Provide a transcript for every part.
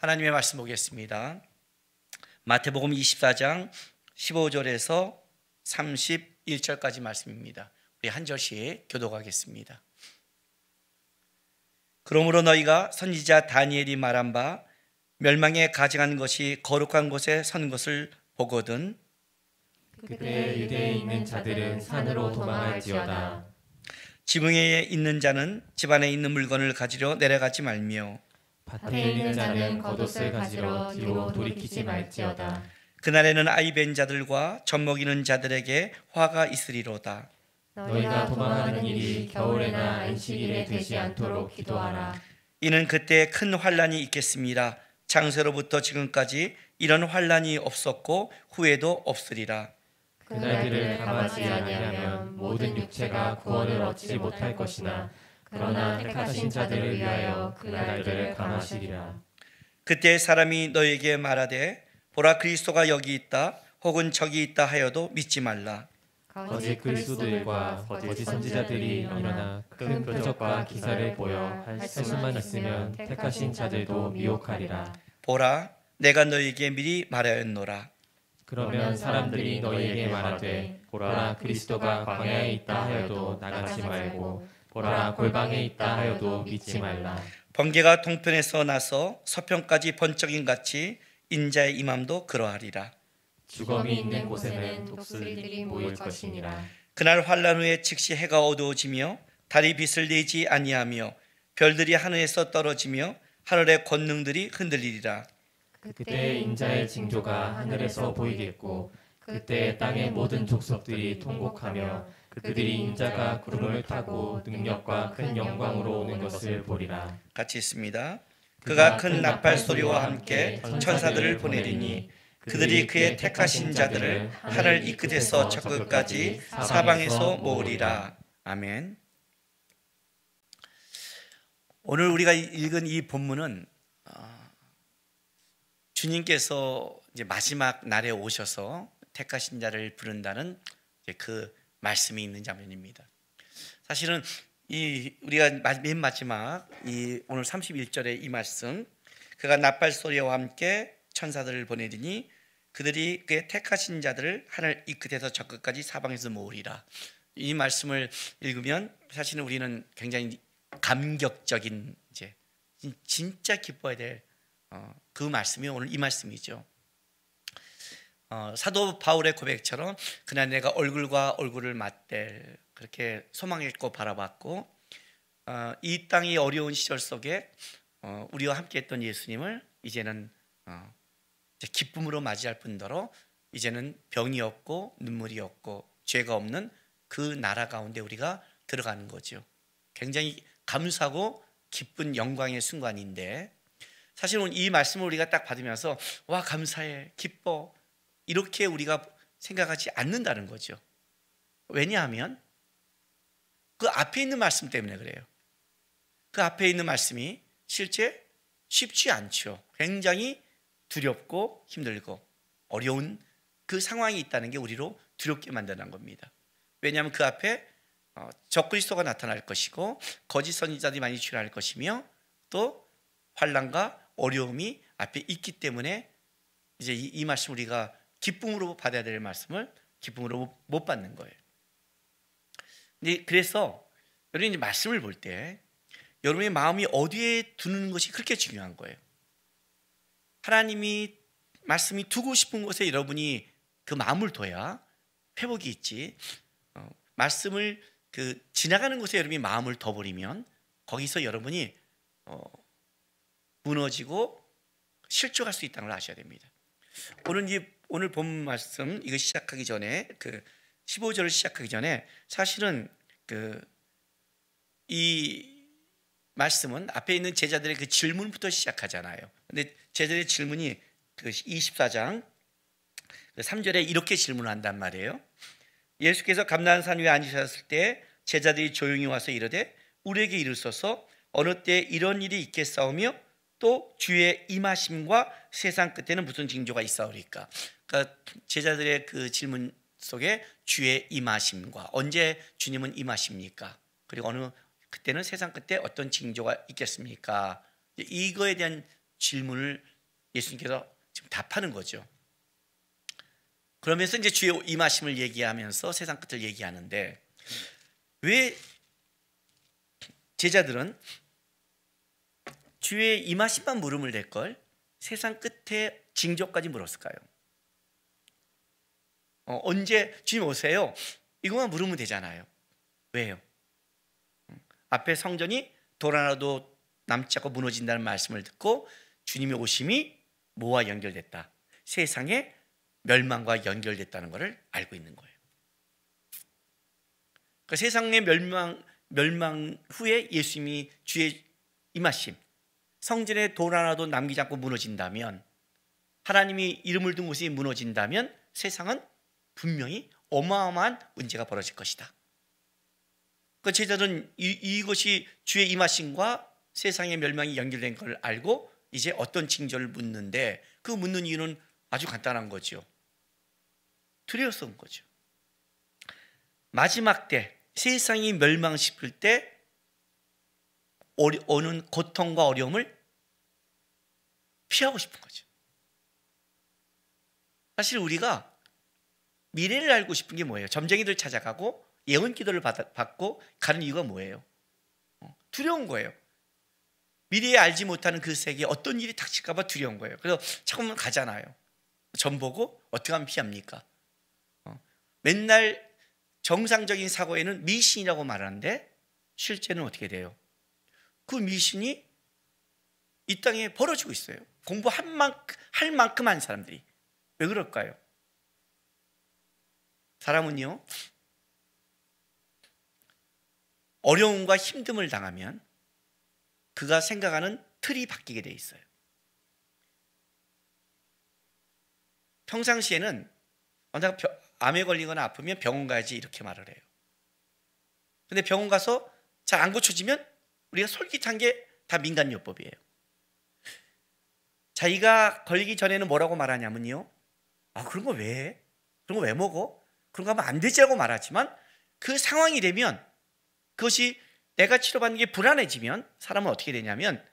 하나님의 말씀 보겠습니다. 마태복음 24장 15절에서 31절까지 말씀입니다. 우리 한 절씩 교독하겠습니다. 그러므로 너희가 선지자 다니엘이 말한 바 멸망에 가증한 것이 거룩한 곳에 선 것을 보거든 그때 유대에 있는 자들은 산으로 도망할지어다. 지붕에 있는 자는 집 안에 있는 물건을 가지러 내려가지 말며 밭에 있는 자는 겉옷을 가지러 뒤로 돌이키지 말지어다. 그날에는 아이 벤 자들과 젖 먹이는 자들에게 화가 있으리로다. 너희가 도망하는 일이 겨울에나 안식일에 되지 않도록 기도하라. 이는 그때 큰 환란이 있겠습니다. 창세로부터 지금까지 이런 환란이 없었고 후에도 없으리라. 그날들을 감하지 아니하면 모든 육체가 구원을 얻지 못할 것이나 그러나 택하신 자들을 위하여 그날들을 감하시리라. 그때 사람이 너에게 말하되 보라 그리스도가 여기 있다 혹은 저기 있다 하여도 믿지 말라. 거짓 그리스도들과 거짓 선지자들이 일어나 큰 표적과 기사를 보여 할 수만 있으면 택하신 자들도 미혹하리라. 보라 내가 너에게 미리 말하였노라. 그러면 사람들이 너희에게 말하되 보라 그리스도가 광야에 있다 하여도 나가지 말고 보라 골방에 있다 하여도 믿지 말라. 번개가 동편에서 나서 서편까지 번쩍임 같이 인자의 임함도 그러하리라. 주검이 있는 곳에는 독수리들이 모일 것이니라. 그날 환란 후에 즉시 해가 어두워지며 달이 빛을 내지 아니하며 별들이 하늘에서 떨어지며 하늘의 권능들이 흔들리리라. 그때 인자의 징조가 하늘에서 보이겠고 그때 땅의 모든 족속들이 통곡하며 그들이 인자가 구름을 타고 능력과 큰 영광으로 오는 것을 보리라. 같이 있습니다. 그가 큰 나팔 소리와 함께 천사들을 보내리니 그들이 그의 택하신 자들을 하늘 이 끝에서 저 끝까지 사방에서 모으리라. 아멘. 오늘 우리가 읽은 이 본문은 주님께서 이제 마지막 날에 오셔서 택하신 자를 부른다는 그 말씀이 있는 장면입니다. 사실은 우리가 맨 마지막 오늘 31절의 이 말씀, 그가 나팔 소리와 함께 천사들을 보내리니 그들이 그의 택하신 자들을 하늘 이 끝에서 저 끝까지 사방에서 모으리라. 이 말씀을 읽으면 사실은 우리는 굉장히 감격적인 진짜 기뻐야 될 그 말씀이 오늘 이 말씀이죠. 사도 바울의 고백처럼 그날 내가 얼굴과 얼굴을 맞댈 그렇게 소망했고 바라봤고 이 땅이 어려운 시절 속에 우리와 함께했던 예수님을 이제는 기쁨으로 맞이할 뿐더러 이제는 병이 없고 눈물이 없고 죄가 없는 그 나라 가운데 우리가 들어가는 거죠. 굉장히 감사하고 기쁜 영광의 순간인데 사실 오늘 이 말씀을 우리가 딱 받으면서 와 감사해 기뻐 이렇게 우리가 생각하지 않는다는 거죠. 왜냐하면 그 앞에 있는 말씀 때문에 그래요. 그 앞에 있는 말씀이 실제 쉽지 않죠. 굉장히 두렵고 힘들고 어려운 그 상황이 있다는 게 우리로 두렵게 만드는 겁니다. 왜냐하면 그 앞에 적그리스도가 나타날 것이고 거짓 선지자들이 많이 출현할 것이며 또 환난과 어려움이 앞에 있기 때문에 이제 이 말씀 우리가 기쁨으로 받아야 될 말씀을 기쁨으로 못 받는 거예요. 근데 그래서 여러분이 말씀을 볼 때 여러분의 마음이 어디에 두는 것이 그렇게 중요한 거예요. 하나님이 말씀이 두고 싶은 곳에 여러분이 그 마음을 둬야 회복이 있지. 말씀을 지나가는 곳에 여러분이 마음을 둬버리면 거기서 여러분이 무너지고 실족할 수 있다는 걸 아셔야 됩니다. 오늘 본 말씀 이거 시작하기 전에 15절을 시작하기 전에 사실은 이 말씀은 앞에 있는 제자들의 그 질문부터 시작하잖아요. 근데 제자들의 질문이 24장 3절에 이렇게 질문을 한단 말이에요. 예수께서 감난산 위에 앉으셨을 때 제자들이 조용히 와서 이르되 우리에게 이르소서 어느 때 이런 일이 있겠사오며 또 주의 임하심과 세상 끝에는 무슨 징조가 있사오리까. 그러니까 제자들의 그 질문 속에 주의 임하심과 언제 주님은 임하십니까? 그리고 그때는 세상 끝에 어떤 징조가 있겠습니까? 이거에 대한 질문을 예수님께서 지금 답하는 거죠. 그러면서 이제 주의 임하심을 얘기하면서 세상 끝을 얘기하는데, 왜 제자들은 주의 임하심만 물음을 낼 걸 세상 끝에 징조까지 물었을까요? 언제 주님 오세요? 이것만 물으면 되잖아요. 왜요? 앞에 성전이 돌 하나도 남지 않고 무너진다는 말씀을 듣고 주님의 오심이 뭐와 연결됐다? 세상의 멸망과 연결됐다는 것을 알고 있는 거예요. 그 세상의 멸망 후에 예수님이 주의 임하심, 성전에 돌 하나도 남기지 않고 무너진다면, 하나님이 이름을 둔 곳이 무너진다면 세상은 분명히 어마어마한 문제가 벌어질 것이다. 그 제자들은 이것이 주의 임하심과 세상의 멸망이 연결된 걸 알고 이제 어떤 징조를 묻는데, 그 묻는 이유는 아주 간단한 거죠. 두려워서 온 거죠. 마지막 때 세상이 멸망시킬 때 오는 고통과 어려움을 피하고 싶은 거죠. 사실 우리가 미래를 알고 싶은 게 뭐예요? 점쟁이들 찾아가고 예언 기도를 받고 가는 이유가 뭐예요? 두려운 거예요. 미래에 알지 못하는 그 세계에 어떤 일이 닥칠까 봐 두려운 거예요. 그래서 자꾸만 가잖아요. 점 보고 어떻게 하면 피합니까? 맨날 정상적인 사고에는 미신이라고 말하는데 실제는 어떻게 돼요? 그 미신이 이 땅에 벌어지고 있어요. 공부할 만큼 한 사람들이. 왜 그럴까요? 사람은요, 어려움과 힘듦을 당하면 그가 생각하는 틀이 바뀌게 돼 있어요. 평상시에는 내가 암에 걸리거나 아프면 병원 가야지 이렇게 말을 해요. 근데 병원 가서 잘 안 고쳐지면 우리가 솔깃한 게 다 민간요법이에요. 자기가 걸리기 전에는 뭐라고 말하냐면요, 그런 거 왜 해? 그런 거 왜 먹어? 그런 거 하면 안 되지라고 말하지만, 그 상황이 되면, 그것이 내가 치료받는 게 불안해지면 사람은 어떻게 되냐면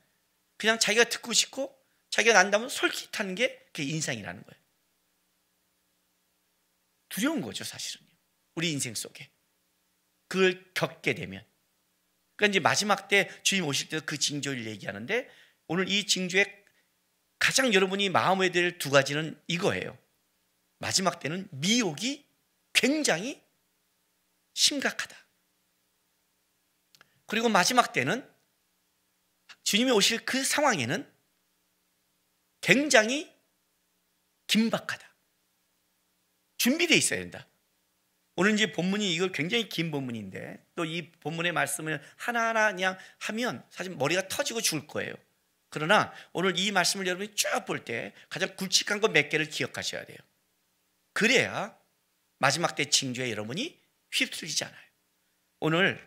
그냥 자기가 듣고 싶고 자기가 난다면 솔깃하는 게 그게 인상이라는 거예요. 두려운 거죠, 사실은요. 우리 인생 속에 그걸 겪게 되면. 그러니까 이제 마지막 때 주님 오실 때 그 징조를 얘기하는데, 오늘 이 징조의 가장 여러분이 마음에 들 두 가지는 이거예요. 마지막 때는 미혹이 굉장히 심각하다. 그리고 마지막 때는 주님이 오실 그 상황에는 굉장히 긴박하다. 준비되어 있어야 된다. 오늘 이제 본문이 이걸 굉장히 긴 본문인데, 또 이 본문의 말씀을 하나하나 그냥 하면 사실 머리가 터지고 죽을 거예요. 그러나 오늘 이 말씀을 여러분이 쭉 볼 때 가장 굵직한 거 몇 개를 기억하셔야 돼요. 그래야 마지막 때 징조에 여러분이 휩쓸리지 않아요. 오늘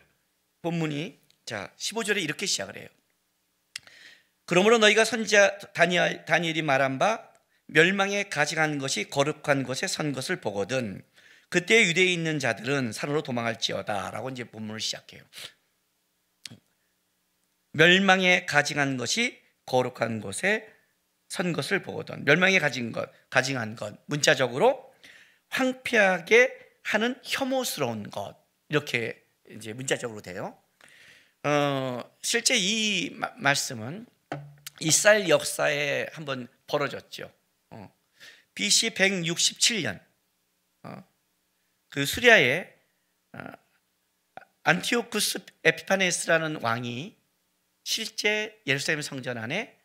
본문이 15절에 이렇게 시작을 해요. 그러므로 너희가 선지자 다니엘이 말한 바 멸망에 가증한 것이 거룩한 곳에 선 것을 보거든 그때 유대에 있는 자들은 산으로 도망할지어다 라고 이제 본문을 시작해요. 멸망에 가증한 것이 거룩한 곳에 선 것을 보거든. 멸망에 가증한 것, 문자적으로 황폐하게 하는 혐오스러운 것, 이렇게 이제 문자적으로 돼요. 실제 이 말씀은 이스라엘 역사에 한번 벌어졌죠. BC 167년 그 수리아의 안티오쿠스 에피파네스라는 왕이 실제 예루살렘 성전 안에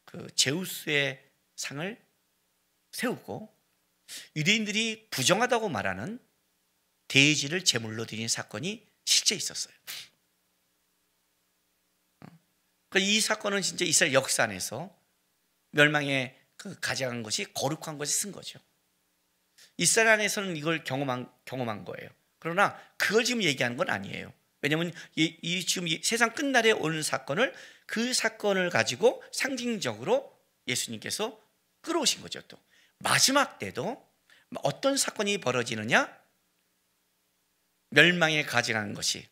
그 제우스의 상을 세우고 유대인들이 부정하다고 말하는 돼지를 제물로 드린 사건이 실제 있었어요. 이 사건은 진짜 이스라엘 역사 안에서 멸망에 가져간 것이 거룩한 것이 쓴 거죠. 이스라엘 안에서는 이걸 경험한 거예요. 그러나 그걸 지금 얘기하는 건 아니에요. 왜냐하면 지금 세상 끝날에 오는 사건을, 그 사건을 가지고 상징적으로 예수님께서 끌어오신 거죠. 또 마지막 때도 어떤 사건이 벌어지느냐? 멸망에 가져간 것이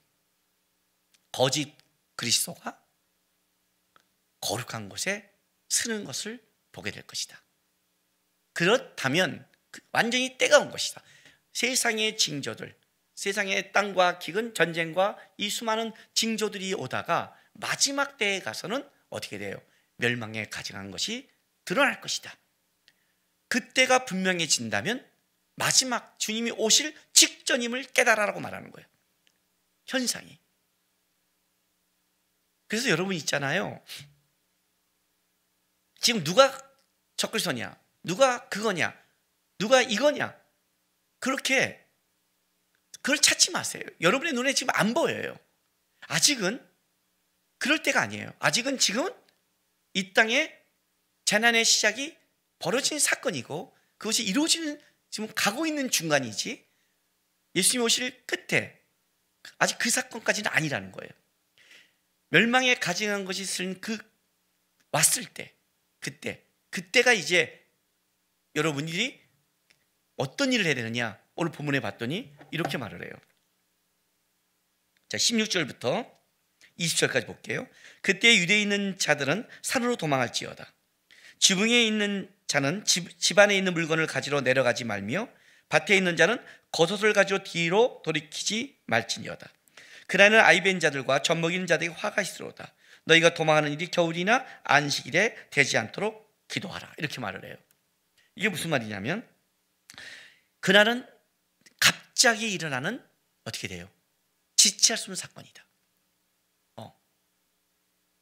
거짓 그리스도가 거룩한 곳에 쓰는 것을 보게 될 것이다. 그렇다면 완전히 때가 온 것이다. 세상의 징조들, 세상의 땅과 기근, 전쟁과 이 수많은 징조들이 오다가 마지막 때에 가서는 어떻게 돼요? 멸망에 가증한 것이 드러날 것이다. 그때가 분명해진다면 마지막 주님이 오실 직전임을 깨달아라고 말하는 거예요. 현상이. 그래서 여러분 있잖아요. 지금 누가 적글서냐, 누가 그거냐, 누가 이거냐, 그렇게 그걸 찾지 마세요. 여러분의 눈에 지금 안 보여요. 아직은 그럴 때가 아니에요. 아직은 지금은 이 땅에 재난의 시작이 벌어진 사건이고 그것이 이루어지는 지금 가고 있는 중간이지 예수님 오실 끝에 아직 그 사건까지는 아니라는 거예요. 멸망에 가증한 것이 왔을 때 그때가 이제 여러분들이 어떤 일을 해야 되느냐 오늘 본문에 봤더니 이렇게 말을 해요. 자, 16절부터 20절까지 볼게요. 그때 유대에 있는 자들은 산으로 도망할지어다. 지붕에 있는 자는 집 안에 있는 물건을 가지러 내려가지 말며 밭에 있는 자는 겉옷을 가지러 뒤로 돌이키지 말지니어다. 그날은 아이벤 자들과 젖먹이는 자들에게 화가 있으로다. 너희가 도망하는 일이 겨울이나 안식일에 되지 않도록 기도하라. 이렇게 말을 해요. 이게 무슨 말이냐면 그날은 갑자기 일어나는 어떻게 돼요? 지체할 수 없는 사건이다.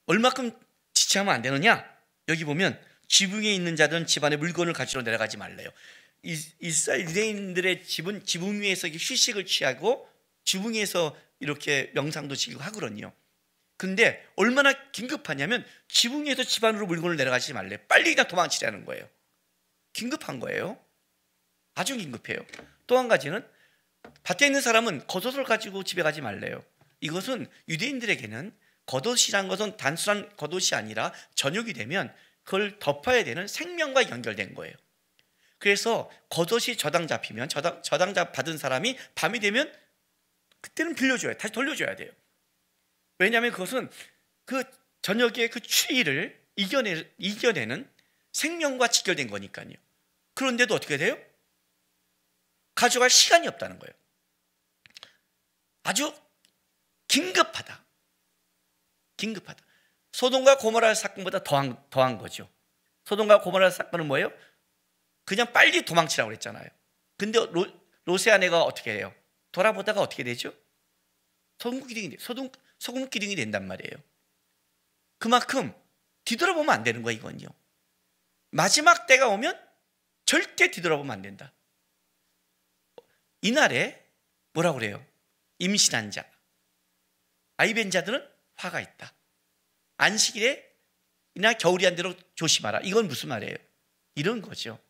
얼마큼 지체하면 안 되느냐? 여기 보면 지붕에 있는 자들은 집안에 물건을 가지러 내려가지 말래요. 이스라엘 유대인들의 집은 지붕 위에서 휴식을 취하고 지붕 위에서 이렇게 명상도 지키고 하거든요. 근데 얼마나 긴급하냐면 지붕 위에서 집 안으로 물건을 내려가지 말래. 빨리 그냥 도망치라는 거예요. 긴급한 거예요. 아주 긴급해요. 또 한 가지는 밭에 있는 사람은 겉옷을 가지고 집에 가지 말래요. 이것은 유대인들에게는 겉옷이란 것은 단순한 겉옷이 아니라 저녁이 되면 그걸 덮어야 되는 생명과 연결된 거예요. 그래서 겉옷이 저당 잡히면 저당 받은 사람이 밤이 되면 그때는 빌려줘야 다시 돌려줘야 돼요. 왜냐하면 그것은 그 저녁의 그 추위를 이겨내는 생명과 직결된 거니까요. 그런데도 어떻게 돼요? 가져갈 시간이 없다는 거예요. 아주 긴급하다. 소돔과 고모라 사건보다 더한 거죠. 소돔과 고모라 사건은 뭐예요? 그냥 빨리 도망치라고 그랬잖아요. 근데 롯의 아내가 어떻게 해요? 돌아보다가 어떻게 되죠? 소금 기둥이 된단 말이에요. 그만큼 뒤돌아보면 안 되는 거예요. 이건요. 마지막 때가 오면 절대 뒤돌아보면 안 된다. 이날에 뭐라고 그래요? 임신한 자, 아이벤 자들은 화가 있다. 안식일에 이나 겨울이 안 되도록 조심하라. 이건 무슨 말이에요? 이런 거죠.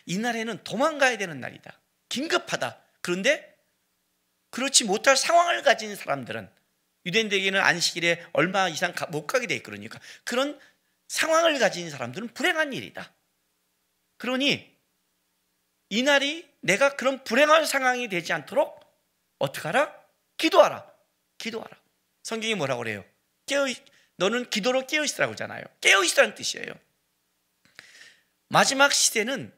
이날에는 도망가야 되는 날이다. 긴급하다. 그런데 그렇지 못할 상황을 가진 사람들은 유대인들에게는 안식일에 얼마 이상 못 가게 돼 있거든요. 그런 상황을 가진 사람들은 불행한 일이다. 그러니 이날이 내가 그런 불행한 상황이 되지 않도록 어떻게 하라? 기도하라. 성경이 뭐라고 그래요? 너는 기도로 깨어있으라고 하잖아요. 깨어있으라는 뜻이에요. 마지막 시대는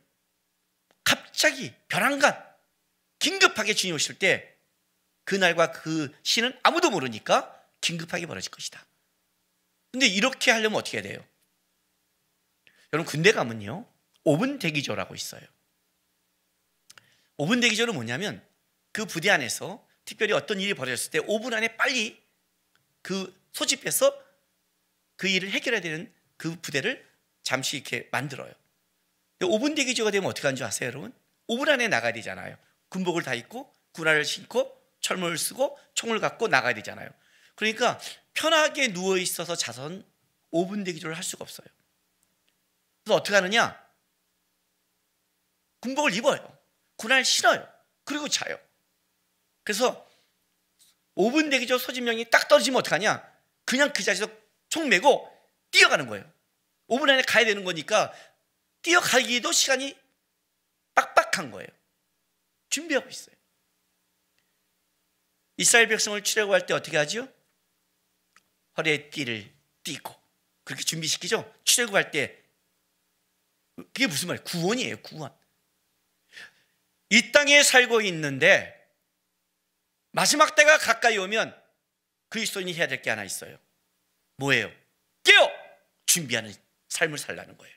갑자기 벼랑간 긴급하게 주님 오실 때 그날과 그 시는 아무도 모르니까 긴급하게 벌어질 것이다. 근데 이렇게 하려면 어떻게 해야 돼요? 여러분 군대 가면요 5분 대기조라고 있어요. 5분 대기조는 뭐냐면 그 부대 안에서 특별히 어떤 일이 벌어졌을 때 5분 안에 빨리 그 소집해서 그 일을 해결해야 되는 그 부대를 잠시 이렇게 만들어요. 5분 대기조가 되면 어떻게 하는 줄 아세요, 여러분? 5분 안에 나가야 되잖아요. 군복을 다 입고 군화를 신고 철문을 쓰고 총을 갖고 나가야 되잖아요. 그러니까 편하게 누워 있어서 자선 5분 대기조를 할 수가 없어요. 그래서 어떻게 하느냐? 군복을 입어요. 군화를 신어요. 그리고 자요. 그래서 5분 대기조 소집명이 딱 떨어지면 어떡하냐? 그냥 그 자리에서 총 메고 뛰어가는 거예요. 5분 안에 가야 되는 거니까 뛰어가기도 시간이 빡빡한 거예요. 준비하고 있어요. 이스라엘 백성을 출애굽할 때 어떻게 하죠? 허리에 띠를 띠고 그렇게 준비시키죠. 출애굽할 때 그게 무슨 말이에요? 구원이에요. 구원. 이 땅에 살고 있는데 마지막 때가 가까이 오면 그리스도인이 해야 될 게 하나 있어요. 뭐예요? 깨어 준비하는 삶을 살라는 거예요.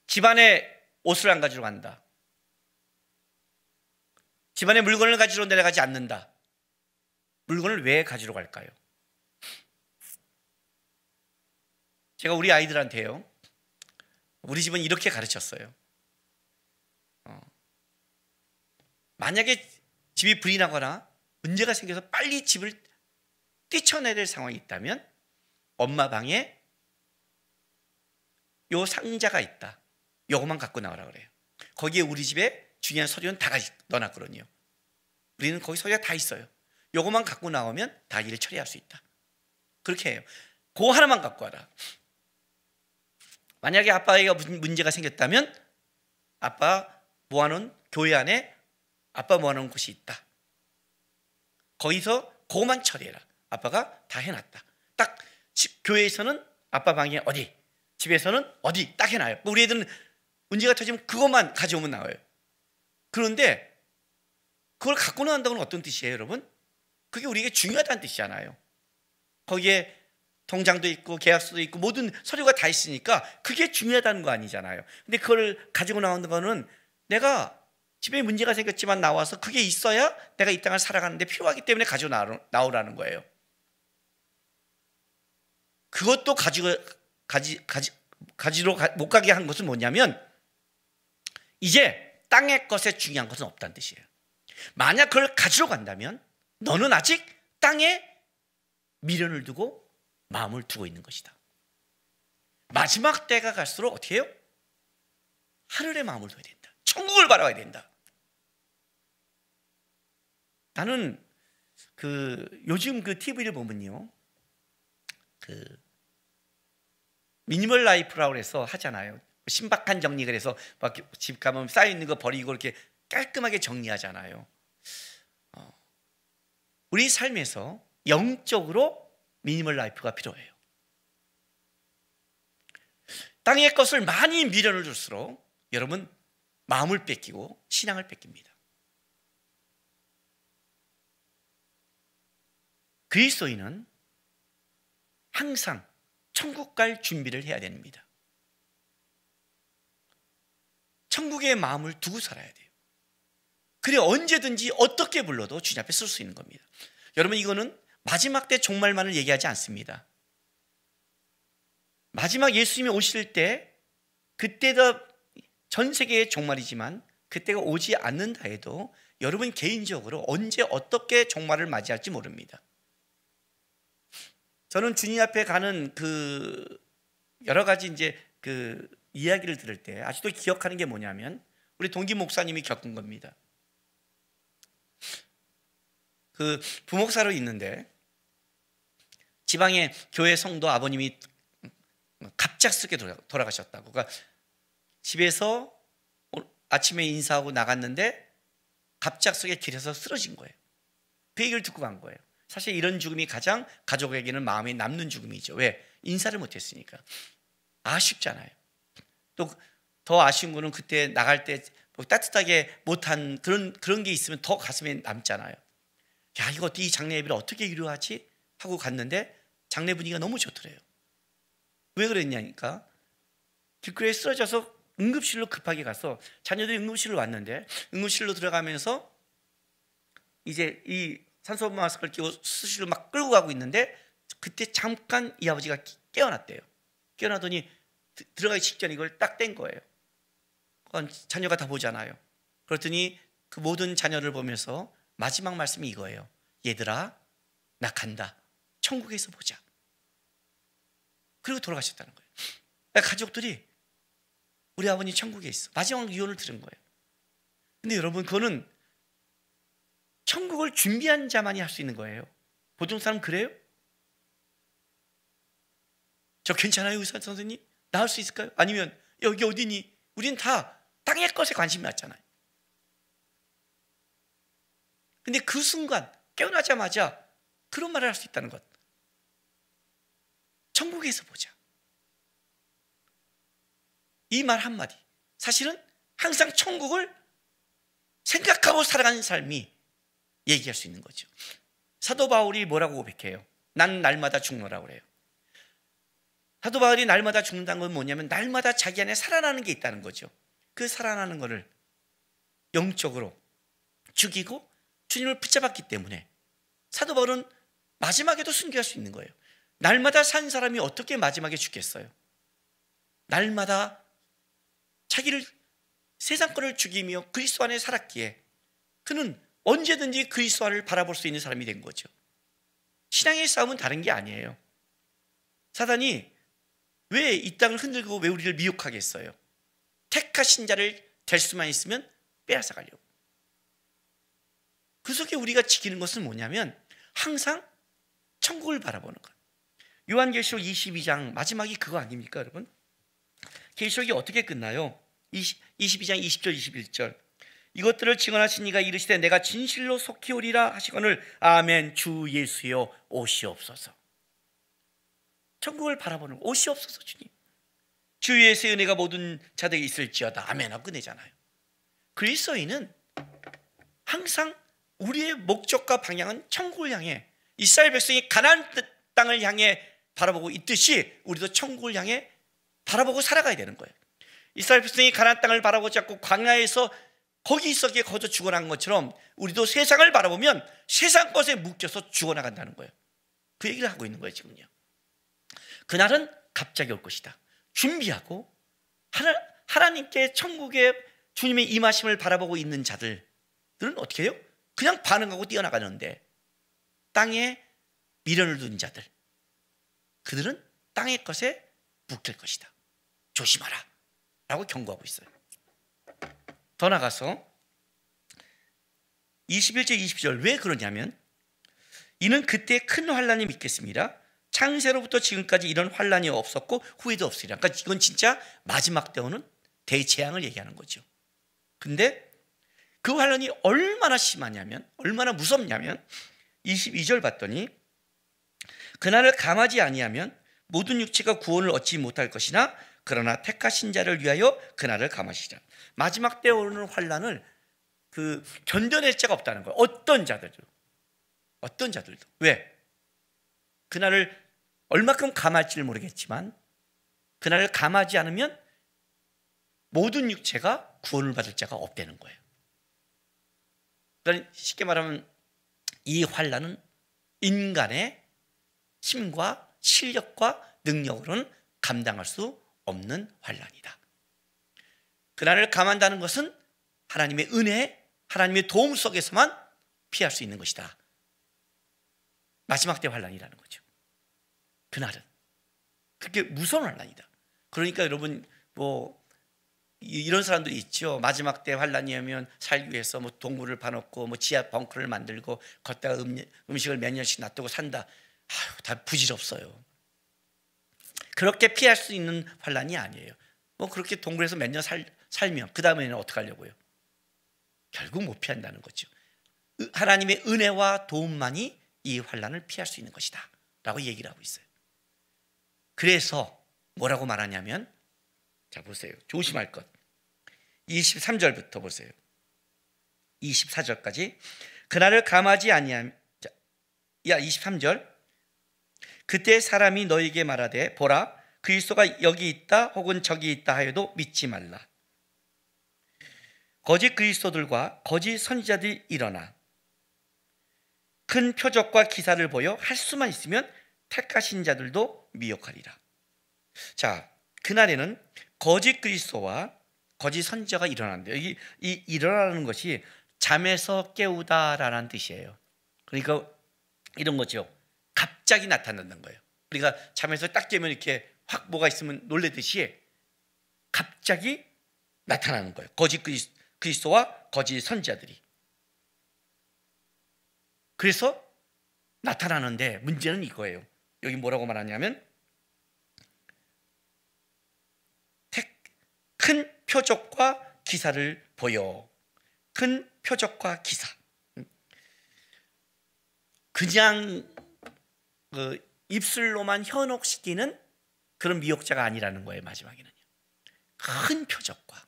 집안에 옷을 안 가지러 간다. 집안에 물건을 가지러 내려가지 않는다. 물건을 왜 가지러 갈까요? 제가 우리 아이들한테요, 우리 집은 이렇게 가르쳤어요. 만약에 집이 불이 나거나 문제가 생겨서 빨리 집을 뛰쳐내야 될 상황이 있다면 엄마 방에 요 상자가 있다. 요것만 갖고 나오라 그래요. 거기에 우리 집에 중요한 서류는 다 넣어놨거든요. 우리는 거기 서류가 다 있어요. 요것만 갖고 나오면 다 일을 처리할 수 있다. 그렇게 해요. 그거 하나만 갖고 와라. 만약에 아빠가 문제가 생겼다면 아빠 모아놓은 교회 안에 아빠 모아놓은 곳이 있다. 거기서 그것만 처리해라. 아빠가 다 해놨다. 딱 교회에서는 아빠 방에 어디, 집에서는 어디 딱 해놔요. 우리 애들은 문제가 터지면 그것만 가져오면 나와요. 그런데 그걸 갖고 나온다는 건 어떤 뜻이에요, 여러분? 그게 우리에게 중요하다는 뜻이잖아요. 거기에 통장도 있고 계약서도 있고 모든 서류가 다 있으니까 그게 중요하다는 거 아니잖아요. 근데 그걸 가지고 나오는 거는 내가 집에 문제가 생겼지만 나와서 그게 있어야 내가 이 땅을 살아가는데 필요하기 때문에 가지고 나오라는 거예요. 그것도 가지러 못 가게 한 것은 뭐냐면 이제 땅의 것에 중요한 것은 없다는 뜻이에요. 만약 그걸 가지러 간다면 너는 아직 땅에 미련을 두고 마음을 두고 있는 것이다. 마지막 때가 갈수록 어떻게 해요? 하늘의 마음을 둬야 된다. 천국을 바라봐야 된다. 나는 요즘 TV를 보면요, 미니멀 라이프라고 해서 하잖아요. 신박한 정리, 그래서 막 집 가면 쌓여 있는 거 버리고 이렇게 깔끔하게 정리하잖아요. 우리 삶에서 영적으로 미니멀 라이프가 필요해요. 땅의 것을 많이 미련을 줄수록 여러분 마음을 뺏기고 신앙을 뺏깁니다. 그리스도인은 항상 천국 갈 준비를 해야 됩니다. 천국의 마음을 두고 살아야 돼요. 그래 언제든지 어떻게 불러도 주님 앞에 설 수 있는 겁니다. 여러분, 이거는 마지막 때 종말만을 얘기하지 않습니다. 마지막 예수님이 오실 때, 그때도 전 세계의 종말이지만 그때가 오지 않는다 해도 여러분 개인적으로 언제 어떻게 종말을 맞이할지 모릅니다. 저는 주님 앞에 가는 여러 가지 이야기를 들을 때 아직도 기억하는 게 뭐냐면 우리 동기 목사님이 겪은 겁니다. 부목사로 있는데 지방의 교회 성도 아버님이 갑작스럽게 돌아가셨다고. 그러니까 집에서 아침에 인사하고 나갔는데 갑작스럽게 길에서 쓰러진 거예요. 그 얘기를 듣고 간 거예요. 사실 이런 죽음이 가장 가족에게는 마음에 남는 죽음이죠. 왜? 인사를 못했으니까. 아쉽잖아요. 또 더 아쉬운 거는 그때 나갈 때 따뜻하게 못한 그런 게 있으면 더 가슴에 남잖아요. 야, 이거 이 장례 예배를 어떻게 이루어하지? 하고 갔는데 장례 분위기가 너무 좋더래요. 왜 그랬냐니까, 길거리에 쓰러져서 응급실로 급하게 가서 자녀들이 응급실로 왔는데 응급실로 들어가면서 이제 이 산소 마스크를 끼고 수술로 막 끌고 가고 있는데 그때 잠깐 이 아버지가 깨어났대요. 깨어나더니 들어가기 직전에 이걸 딱 뗀 거예요. 자녀가 다 보잖아요. 그랬더니 그 모든 자녀를 보면서 마지막 말씀이 이거예요. 얘들아, 나 간다. 천국에서 보자. 그리고 돌아가셨다는 거예요. 가족들이 우리 아버님 천국에 있어. 마지막 유언을 들은 거예요. 근데 여러분, 그거는 천국을 준비한 자만이 할 수 있는 거예요. 보통 사람 그래요? 저 괜찮아요, 의사 선생님? 나 할 수 있을까요? 아니면 여기 어디니? 우리는 다 땅의 것에 관심이 많잖아요. 근데 그 순간 깨어나자마자 그런 말을 할 수 있다는 것. 천국에서 보자. 이 말 한마디 사실은 항상 천국을 생각하고 살아가는 삶이 얘기할 수 있는 거죠. 사도 바울이 뭐라고 고백해요? 난 날마다 죽노라고 그래요. 사도 바울이 날마다 죽는다는 건 뭐냐면 날마다 자기 안에 살아나는 게 있다는 거죠. 그 살아나는 거를 영적으로 죽이고 주님을 붙잡았기 때문에 사도 바울은 마지막에도 순교할 수 있는 거예요. 날마다 산 사람이 어떻게 마지막에 죽겠어요? 날마다 자기를 세상 것을 죽이며 그리스도 안에 살았기에 그는 언제든지 그리스도 안을 바라볼 수 있는 사람이 된 거죠. 신앙의 싸움은 다른 게 아니에요. 사단이 왜 이 땅을 흔들고 왜 우리를 미혹하게 했어요? 택하신 자를 될 수만 있으면 빼앗아 가려고. 그 속에 우리가 지키는 것은 뭐냐면 항상 천국을 바라보는 것. 요한계시록 22장 마지막이 그거 아닙니까 여러분? 계시록이 어떻게 끝나요? 22장 20절 21절 이것들을 증언하신 이가 이르시되 내가 진실로 속히 오리라 하시거늘 아멘 주 예수여 오시옵소서. 천국을 바라보는 오시옵소서 주님. 주 예수의 은혜가 모든 자들에게 있을지어다 아멘 하고 끝내잖아요. 그리스도인은 항상 우리의 목적과 방향은 천국을 향해 이스라엘 백성이 가나안 땅을 향해 바라보고 있듯이 우리도 천국을 향해 바라보고 살아가야 되는 거예요. 이스라엘 백성이 가나안 땅을 바라보지 않고 광야에서 거기서기에 거저 죽어난 것처럼 우리도 세상을 바라보면 세상 것에 묶여서 죽어나간다는 거예요. 그 얘기를 하고 있는 거예요 지금요. 그날은 갑자기 올 것이다. 준비하고 하나님께 천국의 주님의 임하심을 바라보고 있는 자들은 어떻게 해요? 그냥 반응하고 뛰어나가는데 땅에 미련을 둔 자들 그들은 땅의 것에 묶일 것이다. 조심하라 라고 경고하고 있어요. 더 나가서 21절 20절 왜 그러냐면 이는 그때 큰 환란이 믿겠습니다. 창세로부터 지금까지 이런 환란이 없었고 후에도 없으리라. 그러니까 이건 진짜 마지막 때 오는 대재앙을 얘기하는 거죠. 근데 그 환란이 얼마나 심하냐면 얼마나 무섭냐면 22절 봤더니 그날을 감하지 아니하면 모든 육체가 구원을 얻지 못할 것이나 그러나 택하신 자를 위하여 그날을 감하시리라. 마지막 때 오는 환란을 견뎌낼 자가 없다는 거예요. 어떤 자들도. 왜? 그날을 얼마큼 감할지를 모르겠지만 그날을 감하지 않으면 모든 육체가 구원을 받을 자가 없다는 거예요. 그러니까 쉽게 말하면 이 환란은 인간의 힘과 실력과 능력으로는 감당할 수 없는 환란이다. 그날을 감한다는 것은 하나님의 은혜, 하나님의 도움 속에서만 피할 수 있는 것이다. 마지막 때 환란이라는 거죠. 그날은 그게 무서운 환란이다. 그러니까 여러분 이런 사람들이 있죠. 마지막 때 환란이면 살기 위해서 동굴을 파놓고 지하 벙커를 만들고 걷다가 음식을 몇 년씩 놔두고 산다. 다 부질없어요. 그렇게 피할 수 있는 환란이 아니에요. 그렇게 동굴에서 몇 년 살면 그 다음에는 어떻게 하려고요? 결국 못 피한다는 거죠. 하나님의 은혜와 도움만이 이 환란을 피할 수 있는 것이다 라고 얘기를 하고 있어요. 그래서 뭐라고 말하냐면 자 보세요. 조심할 것 23절부터 보세요. 24절까지 그날을 감하지 아니하면 23절 그때 사람이 너에게 말하되 보라 그리스도가 여기 있다 혹은 저기 있다 하여도 믿지 말라. 거짓 그리스도들과 거짓 선지자들이 일어나 큰 표적과 기사를 보여 할 수만 있으면 택하신 자들도 미혹하리라. 자, 그날에는 거짓 그리스도와 거짓 선지자가 일어난대요. 이 일어나는 것이 잠에서 깨우다라는 뜻이에요. 그러니까 이런 거죠. 갑자기 나타난다는 거예요. 우리가 잠에서 딱 깨면 이렇게 확 뭐가 있으면 놀래듯이 갑자기 나타나는 거예요. 거짓 그리스도와 거짓 선지자들이. 그래서 나타나는데 문제는 이거예요. 여기 뭐라고 말하냐면 큰 표적과 기사를 보여. 큰 표적과 기사. 그냥 입술로만 현혹시키는 그런 미혹자가 아니라는 거예요. 마지막에는요. 큰 표적과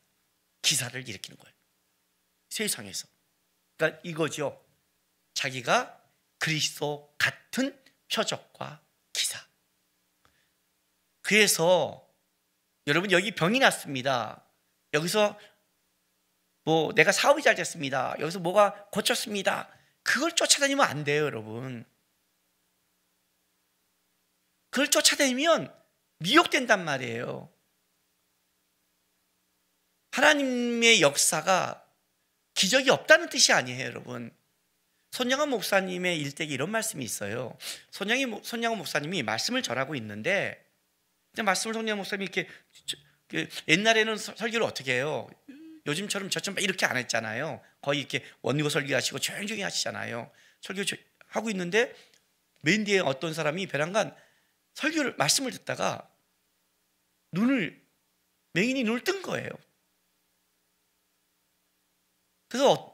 기사를 일으키는 거예요. 세상에서. 그러니까 이거죠. 자기가 그리스도 같은 표적과 기사. 그래서 여러분 여기 병이 났습니다. 여기서 뭐 내가 사업이 잘 됐습니다. 여기서 뭐가 고쳤습니다. 그걸 쫓아다니면 안 돼요, 여러분. 그걸 쫓아다니면 미혹된단 말이에요. 하나님의 역사가 기적이 없다는 뜻이 아니에요, 여러분. 손양원 목사님의 일대기 이런 말씀이 있어요. 손양원 목사님이 말씀을 전하고 있는데, 말씀을 손양원 목사님이 이렇게 옛날에는 설교를 어떻게 해요? 요즘처럼 저처럼 이렇게 안 했잖아요. 거의 이렇게 원고 설교하시고 조용히 하시잖아요. 설교하고 있는데 맨 뒤에 어떤 사람이 베란간 설교를 말씀을 듣다가 맹인이 눈을 뜬 거예요. 그래서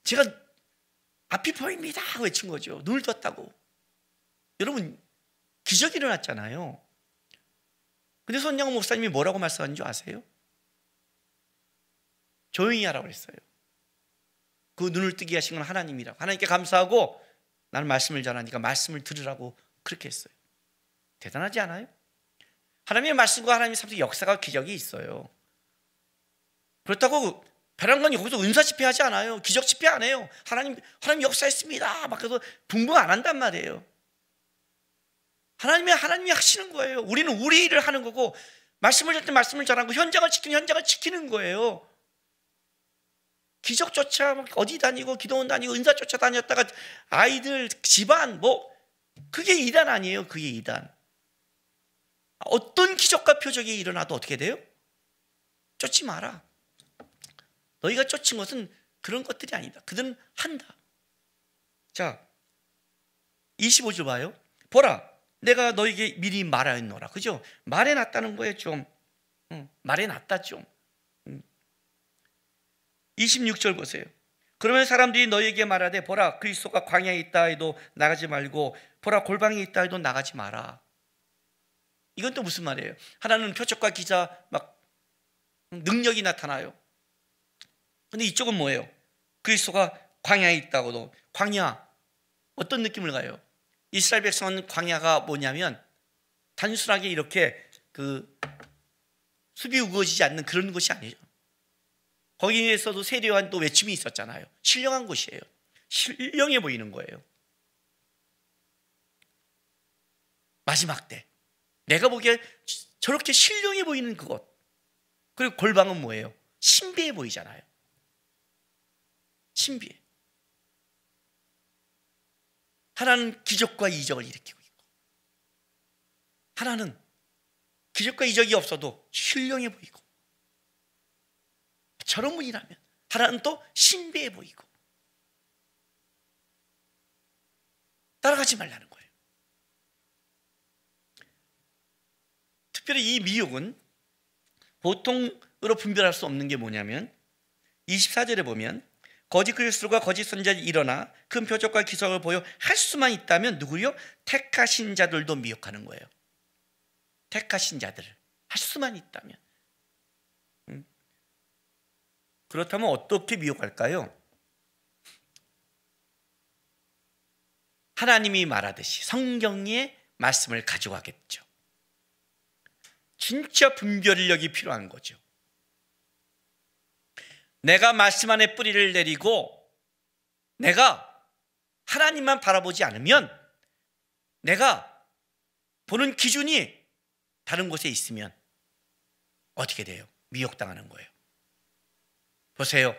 제가 앞이 보입니다 하고 외친 거죠. 눈을 떴다고. 여러분 기적이 일어났잖아요. 근데 손양원 목사님이 뭐라고 말씀하는 줄 아세요? 조용히 하라고 했어요. 그 눈을 뜨게 하신 건 하나님이라고. 하나님께 감사하고 나는 말씀을 전하니까 말씀을 들으라고 그렇게 했어요. 대단하지 않아요? 하나님의 말씀과 하나님의 삶 속에 역사가 기적이 있어요. 그렇다고 베란간이 거기서 은사 집회하지 않아요. 기적 집회 안 해요. 하나님 역사했습니다. 막 그래서 붕붕 안 한단 말이에요. 하나님이 하시는 거예요. 우리는 우리 일을 하는 거고, 말씀을 할 때 말씀을 전하고 현장을 지키는 거예요. 기적조차 어디 다니고 기도원 다니고 은사 쫓아 다녔다가 아이들 집안 그게 이단 아니에요. 그게 이단. 어떤 기적과 표적이 일어나도 어떻게 돼요? 쫓지 마라. 너희가 쫓은 것은 그런 것들이 아니다. 그들은 한다. 자, 25절 봐요. 보라, 내가 너에게 미리 말하였노라. 그죠? 말해놨다는 거예요. 좀 말해놨다 좀. 26절 보세요. 그러면 사람들이 너에게 말하되 보라, 그리스도가 광야에 있다 해도 나가지 말고 보라, 골방에 있다 해도 나가지 마라. 이건 또 무슨 말이에요? 하나는 표적과 기사 막 능력이 나타나요. 근데 이쪽은 뭐예요? 그리스도가 광야에 있다고도. 광야 어떤 느낌을 가요? 이스라엘 백성은 광야가 뭐냐면 단순하게 이렇게 숲이 우거지지 않는 그런 곳이 아니죠. 거기에서도 세례요한 또 외침이 있었잖아요. 신령한 곳이에요. 신령해 보이는 거예요. 마지막 때 내가 보기에 저렇게 신령해 보이는 그곳. 그리고 골방은 뭐예요? 신비해 보이잖아요. 신비해. 하나는 기적과 이적을 일으키고 있고, 하나는 기적과 이적이 없어도 신령해 보이고, 저런 분이라면 하나는 또 신비해 보이고. 따라가지 말라는 거예요. 특별히 이 미혹은 보통으로 분별할 수 없는 게 뭐냐면 24절에 보면 거짓 그리스도가 거짓 선지자들이 일어나 큰 표적과 기적을 보여 할 수만 있다면 누구요? 택하신 자들도 미혹하는 거예요. 택하신 자들을 할 수만 있다면. 그렇다면 어떻게 미혹할까요? 하나님이 말하듯이 성경의 말씀을 가져가겠죠. 진짜 분별력이 필요한 거죠. 내가 말씀 안에 뿌리를 내리고 내가 하나님만 바라보지 않으면, 내가 보는 기준이 다른 곳에 있으면 어떻게 돼요? 미혹당하는 거예요. 보세요.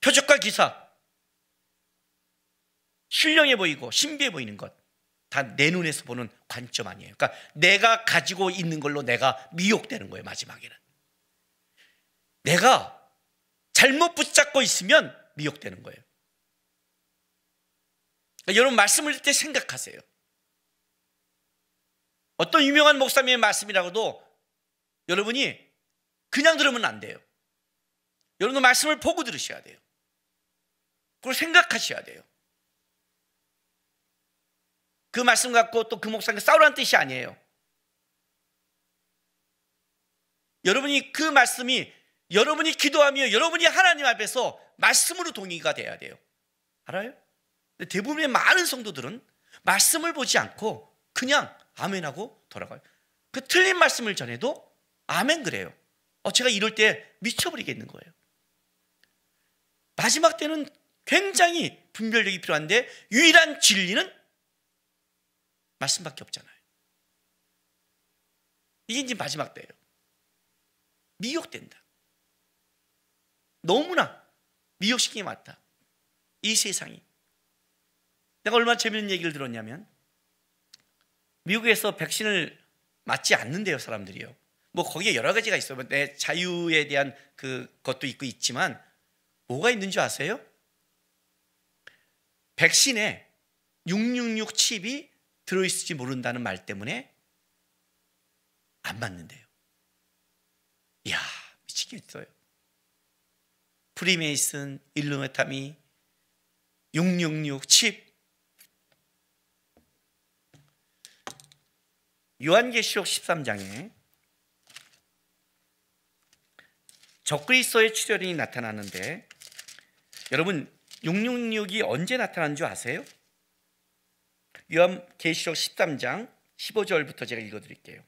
표적과 기사, 신령해 보이고 신비해 보이는 것, 다 내 눈에서 보는 관점 아니에요. 그러니까 내가 가지고 있는 걸로 내가 미혹되는 거예요. 마지막에는 내가 잘못 붙잡고 있으면 미혹되는 거예요. 그러니까 여러분 말씀을 할 때 생각하세요. 어떤 유명한 목사님의 말씀이라고도 여러분이 그냥 들으면 안 돼요. 여러분도 말씀을 보고 들으셔야 돼요. 그걸 생각하셔야 돼요. 그 말씀 갖고 또 그 목사님과 싸우라는 뜻이 아니에요. 여러분이 그 말씀이 여러분이 기도하며 여러분이 하나님 앞에서 말씀으로 동의가 돼야 돼요. 알아요? 근데 대부분의 많은 성도들은 말씀을 보지 않고 그냥 아멘하고 돌아가요. 그 틀린 말씀을 전해도 아멘 그래요. 제가 이럴 때 미쳐버리겠는 거예요. 마지막 때는 굉장히 분별력이 필요한데 유일한 진리는 말씀밖에 없잖아요. 이게 이제 마지막 때예요. 미혹된다. 너무나 미혹시키기 맞다. 이 세상이. 내가 얼마나 재밌는 얘기를 들었냐면 미국에서 백신을 맞지 않는데요, 사람들이요. 뭐 거기에 여러 가지가 있어요. 내 자유에 대한 그것도 있지만 뭐가 있는 줄 아세요? 백신에 666 칩이 들어있을지 모른다는 말 때문에 안 맞는데요. 이야, 미치겠어요. 프리메이슨, 일루미나티, 666 칩. 요한계시록 13장에 적그리스도의 출현이 나타나는데 여러분 666이 언제 나타난 줄 아세요? 요한계시록 13장 15절부터 제가 읽어드릴게요.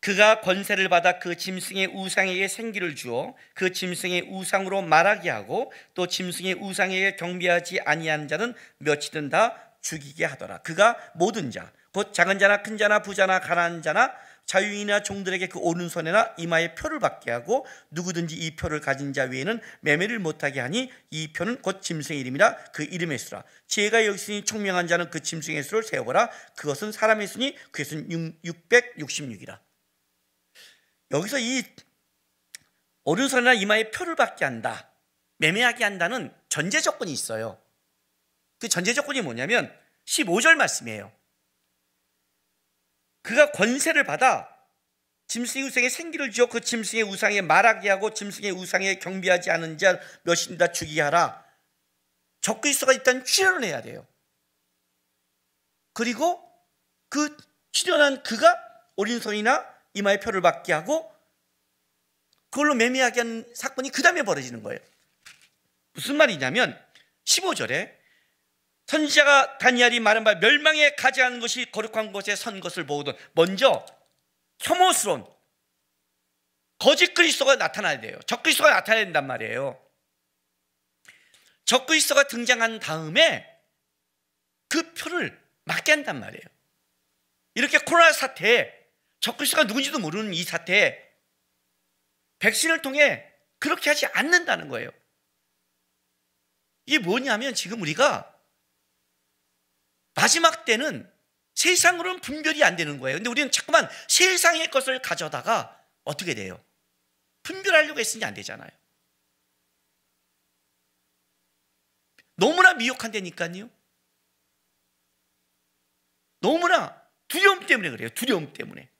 그가 권세를 받아 그 짐승의 우상에게 생기를 주어 그 짐승의 우상으로 말하게 하고 또 짐승의 우상에게 경배하지 아니한 자는 몇이든 다 죽이게 하더라. 그가 모든 자 곧 작은 자나 큰 자나 부자나 가난한 자나 자유인이나 종들에게 그 오른손에나 이마에 표를 받게 하고 누구든지 이 표를 가진 자 외에는 매매를 못하게 하니 이 표는 곧 짐승의 이름이라 그 이름의 수라. 지혜가 여기 있으니 총명한 자는 그 짐승의 수를 세어보라. 그것은 사람의 수니 그것은 666이라. 여기서 이 오른손이나 이마에 표를 받게 한다, 매매하게 한다는 전제 조건이 있어요. 그 전제 조건이 뭐냐면 15절 말씀이에요. 그가 권세를 받아 짐승의 우상에 생기를 주어 그 짐승의 우상에 말하게 하고 짐승의 우상에 경배하지 않은 자 몇인 다 죽이게 하라. 적그리스도가 일단 출현을 해야 돼요. 그리고 그 출현한 그가 오른손이나 이마에 표를 받게 하고 그걸로 매매하게 하는 사건이 그 다음에 벌어지는 거예요. 무슨 말이냐면 15절에 선지자가 다니엘이 말한 바 멸망에 가지 않은 것이 거룩한 곳에 선 것을 보거든 먼저 혐오스러운 거짓 그리스도가 나타나야 돼요. 적그리스도가 나타나야 된단 말이에요. 적그리스도가 등장한 다음에 그 표를 맞게 한단 말이에요. 이렇게 코로나 사태에 적그리스도가 누군지도 모르는 이 사태에 백신을 통해 그렇게 하지 않는다는 거예요. 이게 뭐냐면 지금 우리가 마지막 때는 세상으로는 분별이 안 되는 거예요. 근데 우리는 자꾸만 세상의 것을 가져다가 어떻게 돼요? 분별하려고 했으니 안 되잖아요. 너무나 미혹한다니까요. 너무나 두려움 때문에 그래요. 두려움 때문에.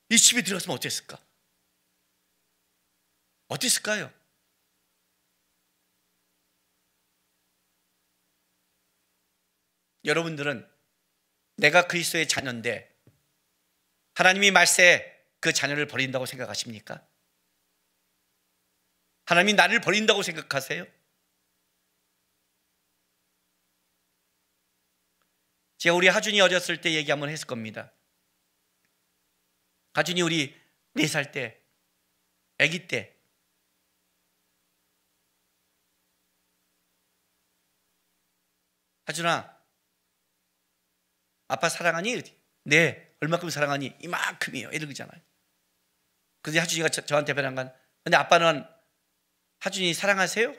이 집에 들어갔으면 어땠을까? 어땠을까요? 여러분들은 내가 그리스도의 자녀인데 하나님이 말세 그 자녀를 버린다고 생각하십니까? 하나님이 나를 버린다고 생각하세요? 제가 우리 하준이 어렸을 때 얘기 한번 했을 겁니다. 하준이 우리 4살 때, 아기 때 하준아 아빠 사랑하니? 네. 얼마큼 사랑하니? 이만큼이에요. 이런 거잖아요. 그래서 하준이가 저한테 변한 건 근데 아빠는 하준이 사랑하세요?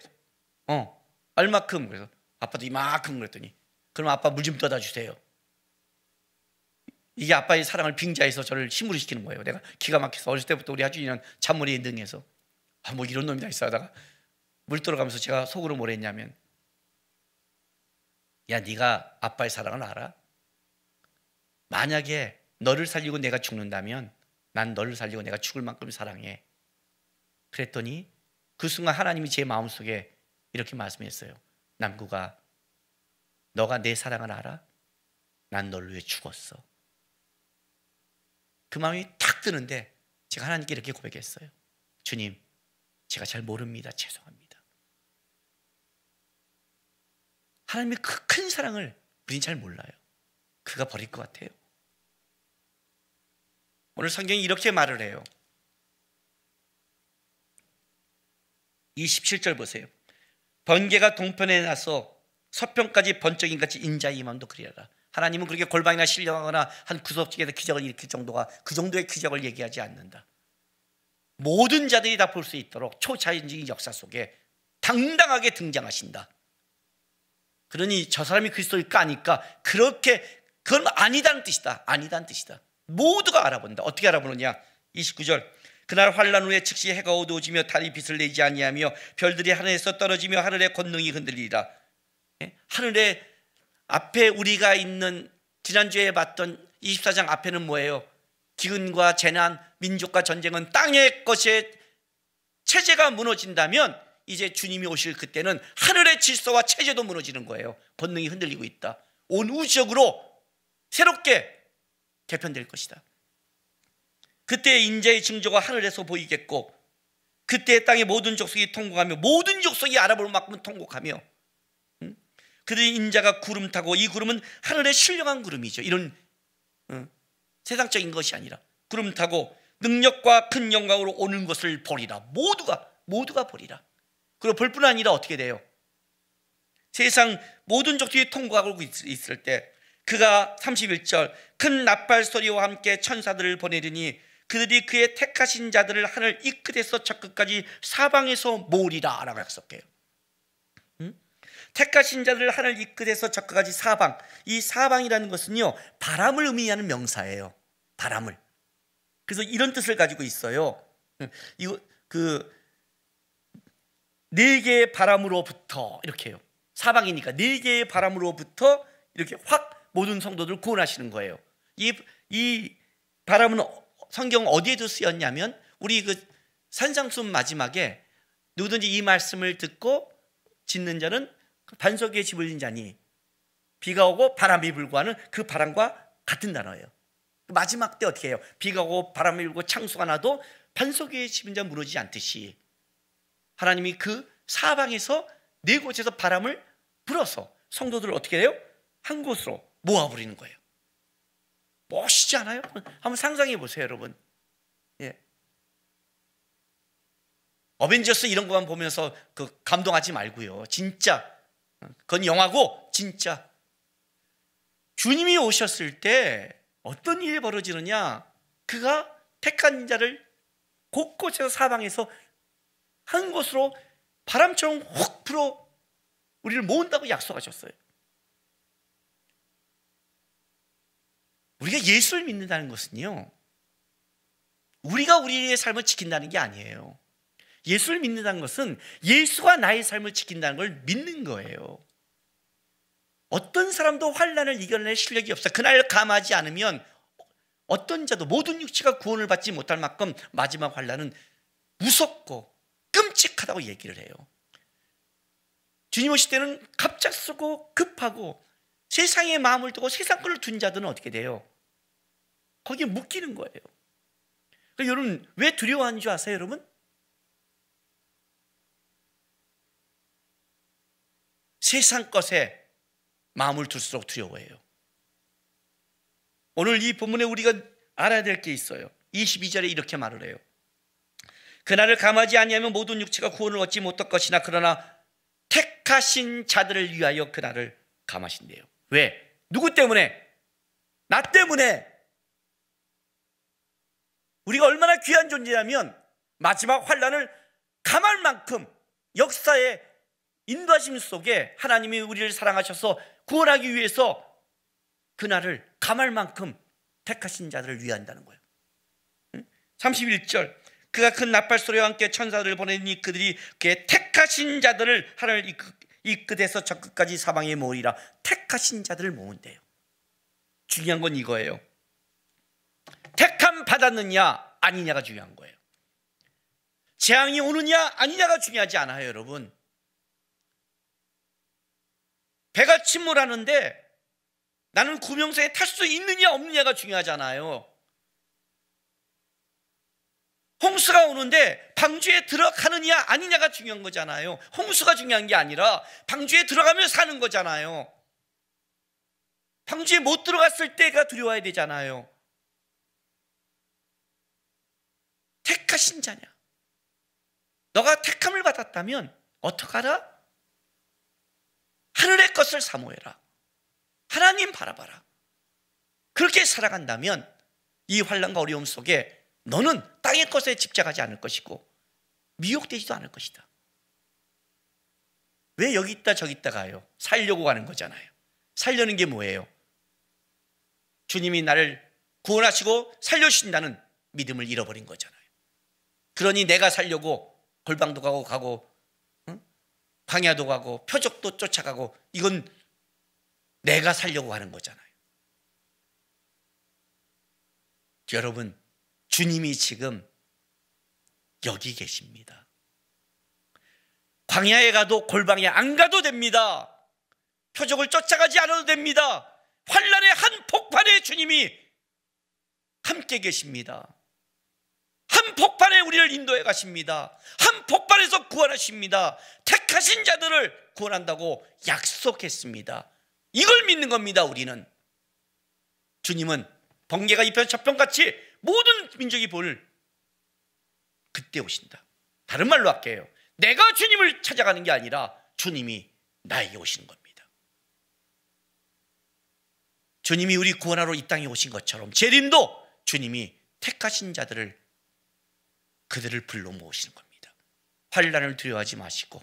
얼마큼? 그래서 아빠도 이만큼 그랬더니 그럼 아빠 물 좀 떠다 주세요. 이게 아빠의 사랑을 빙자해서 저를 힘으로 시키는 거예요. 내가 기가 막혀서 어렸을 때부터 우리 하준이는 잔머리에 능해서 뭐 이런 놈이다 있어 하다가 물 들어가면서 제가 속으로 뭘 했냐면 야 네가 아빠의 사랑을 알아? 만약에 너를 살리고 내가 죽는다면 난 너를 살리고 내가 죽을 만큼 사랑해. 그랬더니 그 순간 하나님이 제 마음속에 이렇게 말씀했어요. 남구가 너가 내 사랑을 알아? 난 너를 위해 죽었어. 그 마음이 탁 드는데 제가 하나님께 이렇게 고백했어요. 주님, 제가 잘 모릅니다. 죄송합니다. 하나님의 그 큰 사랑을 우린 잘 몰라요. 그가 버릴 것 같아요. 오늘 성경이 이렇게 말을 해요. 27절 보세요. 번개가 동편에 나서 서편까지 번쩍인 같이 인자의 임함도 그리하라. 하나님은 그렇게 골방이나 신령하거나 한 구석지에서 기적을 일으킬 정도가 그 정도의 기적을 얘기하지 않는다. 모든 자들이 다 볼 수 있도록 초자연적인 역사 속에 당당하게 등장하신다. 그러니 저 사람이 그리스도일까 아닐까, 그렇게 그건 아니다는 뜻이다. 아니다는 뜻이다. 모두가 알아본다. 어떻게 알아보느냐? 29절. 그날 환란 후에 즉시 해가 어두워지며 달이 빛을 내지 아니하며 별들이 하늘에서 떨어지며 하늘의 권능이 흔들리리라. 하늘의 앞에 우리가 있는 지난주에 봤던 24장 앞에는 뭐예요? 기근과 재난, 민족과 전쟁은 땅의 것에 체제가 무너진다면 이제 주님이 오실 그때는 하늘의 질서와 체제도 무너지는 거예요. 권능이 흔들리고 있다. 온 우주적으로 새롭게 개편될 것이다. 그때 인자의 징조가 하늘에서 보이겠고 그때 땅의 모든 족속이 통곡하며 모든 족속이 알아볼 만큼 통곡하며 그들이 인자가 구름 타고, 이 구름은 하늘의 신령한 구름이죠. 이런 세상적인 것이 아니라 구름 타고 능력과 큰 영광으로 오는 것을 보리라. 모두가 보리라. 그리고 볼 뿐 아니라 어떻게 돼요? 세상 모든 족속이 통곡하고 있을 때 그가 31절 큰 나팔 소리와 함께 천사들을 보내리니 그들이 그의 택하신 자들을 하늘 이 끝에서 저 끝까지 사방에서 모으리라 라고 약속해요. 택하신 자들을 하늘 이 끝에서 저 끝까지 사방. 이 사방이라는 것은요, 바람을 의미하는 명사예요. 바람을. 그래서 이런 뜻을 가지고 있어요. 이거 네 개의 바람으로부터 이렇게 해요. 사방이니까 네 개의 바람으로부터 이렇게 확 모든 성도들을 구원하시는 거예요. 이 바람은 성경 어디에도 쓰였냐면 우리 그 산상수훈 마지막에 누구든지 이 말씀을 듣고 짓는 자는 반석 위에 집을 진 자니 비가 오고 바람이 불고 하는 그 바람과 같은 단어예요. 마지막 때 어떻게 해요? 비가 오고 바람이 불고 창수가 나도 반석 위에 집은 자 무너지지 않듯이 하나님이 그 사방에서 네 곳에서 바람을 불어서 성도들을 어떻게 해요? 한 곳으로 모아버리는 거예요. 멋있지 않아요? 한번 상상해 보세요, 여러분. 예. 어벤져스 이런 것만 보면서 감동하지 말고요. 진짜 그건 영화고 진짜 주님이 오셨을 때 어떤 일이 벌어지느냐? 그가 택한 자를 곳곳에서 사방에서 한 곳으로 바람처럼 훅 불어 우리를 모은다고 약속하셨어요. 우리가 예수를 믿는다는 것은요, 우리가 우리의 삶을 지킨다는 게 아니에요. 예수를 믿는다는 것은 예수가 나의 삶을 지킨다는 걸 믿는 거예요. 어떤 사람도 환난을 이겨낼 실력이 없어. 그날 감하지 않으면 어떤 자도 모든 육체가 구원을 받지 못할 만큼 마지막 환난은 무섭고 끔찍하다고 얘기를 해요. 주님 오실 때는 갑작스럽고 급하고 세상에 마음을 두고 세상 것을 둔 자들은 어떻게 돼요? 거기에 묶이는 거예요. 그러니까 여러분 왜 두려워하는 줄 아세요, 여러분? 세상 것에 마음을 둘수록 두려워해요. 오늘 이 본문에 우리가 알아야 될 게 있어요. 22절에 이렇게 말을 해요. 그날을 감하지 아니하면 모든 육체가 구원을 얻지 못할 것이나 그러나 택하신 자들을 위하여 그날을 감하신대요. 왜? 누구 때문에? 나 때문에. 우리가 얼마나 귀한 존재냐면 마지막 환난을 감할 만큼 역사의 인도하심 속에 하나님이 우리를 사랑하셔서 구원하기 위해서 그날을 감할 만큼 택하신 자들을 위한다는 거예요. 31절 그가 큰 나팔 소리와 함께 천사들을 보내니 그들이 그의 택하신 자들을 하늘 이 끝에서 저 끝까지 사방에 모으리라. 택하신 자들을 모은대요. 중요한 건 이거예요. 택함 받았느냐 아니냐가 중요한 거예요. 재앙이 오느냐 아니냐가 중요하지 않아요, 여러분. 배가 침몰하는데 나는 구명선에 탈 수 있느냐 없느냐가 중요하잖아요. 홍수가 오는데 방주에 들어가느냐 아니냐가 중요한 거잖아요. 홍수가 중요한 게 아니라 방주에 들어가면 사는 거잖아요. 방주에 못 들어갔을 때가 두려워야 되잖아요. 택하신 자냐? 너가 택함을 받았다면 어떡하라? 하늘의 것을 사모해라. 하나님 바라봐라. 그렇게 살아간다면 이 환난과 어려움 속에 너는 땅의 것에 집착하지 않을 것이고 미혹되지도 않을 것이다. 왜 여기 있다 저기 있다 가요? 살려고 가는 거잖아요. 살려는 게 뭐예요? 주님이 나를 구원하시고 살려주신다는 믿음을 잃어버린 거잖아요. 그러니 내가 살려고 골방도 가고 광야도 가고 표적도 쫓아가고 이건 내가 살려고 하는 거잖아요. 여러분, 주님이 지금 여기 계십니다. 광야에 가도 골방에 안 가도 됩니다. 표적을 쫓아가지 않아도 됩니다. 환난의 한복판에 주님이 함께 계십니다. 한복판에 우리를 인도해 가십니다. 한복판에서 구원하십니다. 택하신 자들을 구원한다고 약속했습니다. 이걸 믿는 겁니다. 우리는. 주님은 번개가 이편 저편같이 모든 민족이 볼 그때 오신다. 다른 말로 할게요. 내가 주님을 찾아가는 게 아니라 주님이 나에게 오시는 겁니다. 주님이 우리 구원하러 이 땅에 오신 것처럼 재림도 주님이 택하신 자들을 그들을 불러 모으시는 겁니다. 환난을 두려워하지 마시고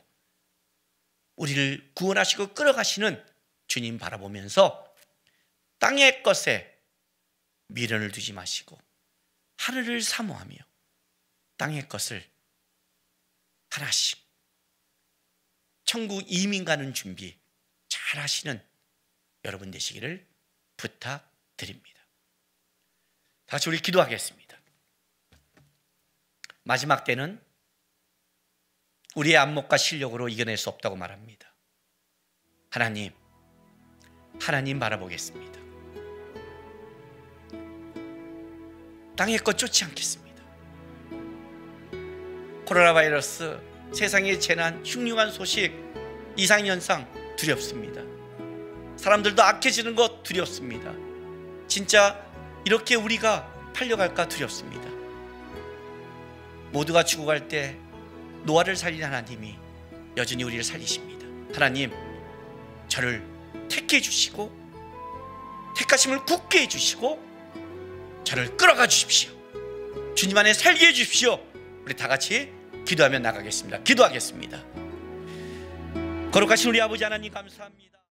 우리를 구원하시고 끌어가시는 주님 바라보면서 땅의 것에 미련을 두지 마시고 하늘을 사모하며 땅의 것을 하나씩 천국 이민 가는 준비 잘 하시는 여러분 되시기를 부탁드립니다. 다시 우리 기도하겠습니다. 마지막 때는 우리의 안목과 실력으로 이겨낼 수 없다고 말합니다. 하나님 바라보겠습니다. 땅의 것 쫓지 않겠습니다. 코로나 바이러스, 세상의 재난, 흉흉한 소식, 이상현상 두렵습니다. 사람들도 악해지는 것 두렵습니다. 진짜 이렇게 우리가 팔려갈까 두렵습니다. 모두가 죽어갈 때 노아를 살린 하나님이 여전히 우리를 살리십니다. 하나님, 저를 택해 주시고 택하심을 굳게 해주시고 저를 끌어가 주십시오. 주님 안에 살게 해주십시오. 우리 다 같이 기도하며 나가겠습니다. 기도하겠습니다. 거룩하신 우리 아버지 하나님 감사합니다.